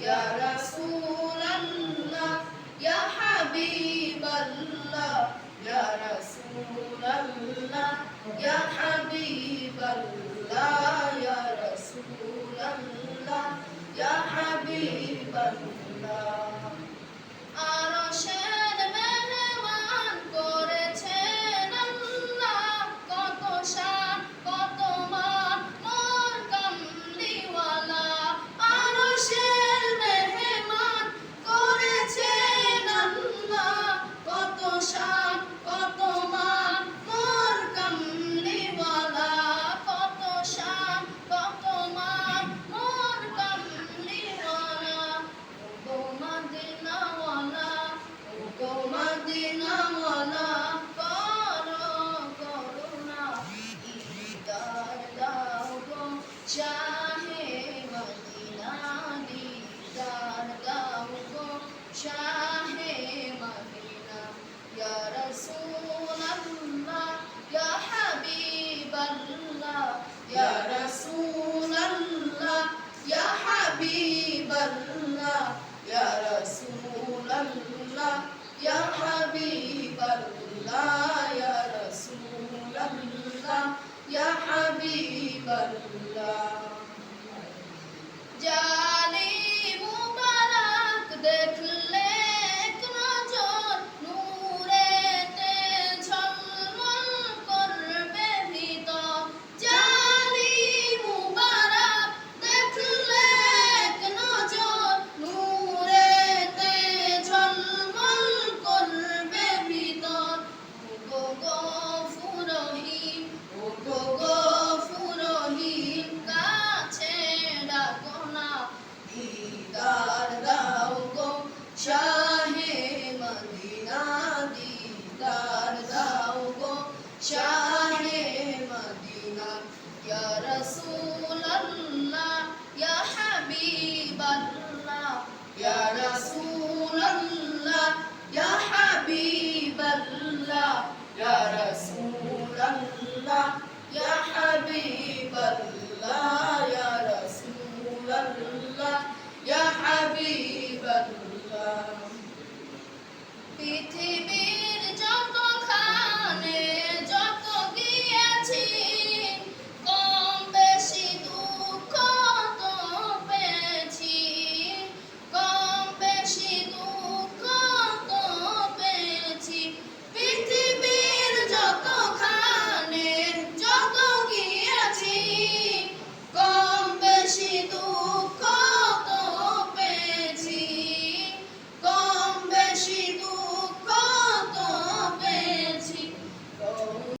ইয়া রাসূলাল্লাহ ইয়া হাবিবাল্লাহ ইয়া রাসূলাল্লাহ ইয়া হাবিবাল্লাহ ইয়া রাসূলাল্লাহ ইয়া হাবিবাল্লাহ আরশের মেহমান করেছেন আল্লাহ কত শান কত মান মোর কামলিওয়ালা আরশের মেহমান করেছেন আল্লাহ কত শান কত মান মোর কামলিওয়ালা কত শান কত মান মোর কামলিওয়ালা ও মদিনাওয়ালা ও মদিনাওয়ালা করো করুণা দিদার দাও গো শাহে মদিনা দিদার দাও গো শাহে মদিনা ইয়া রাসূলাল্লাহ ইয়া হাবিবাল্লাহ ইয়া রাসূলাল্লাহ ইয়া হাবিবাল্লাহ ইয়া রাসূলাল্লাহ ইয়া হাবিবাল্লাহ ইয়া রাসূলাল্লাহ ইয়া হাবিবাল্লাহ জানি মুবারক দেখলে এক নজর নূরেতে ঝলমল করবে ভিতর জানি মুবারক দেখলে এক নজর নূরেতে ঝলমল করবে ভিতর ও গফুর রহিম ও গফুর রহিম কাছে ডাকো না দিদার দাও গো শাহে মদিনা দিদার দাও গো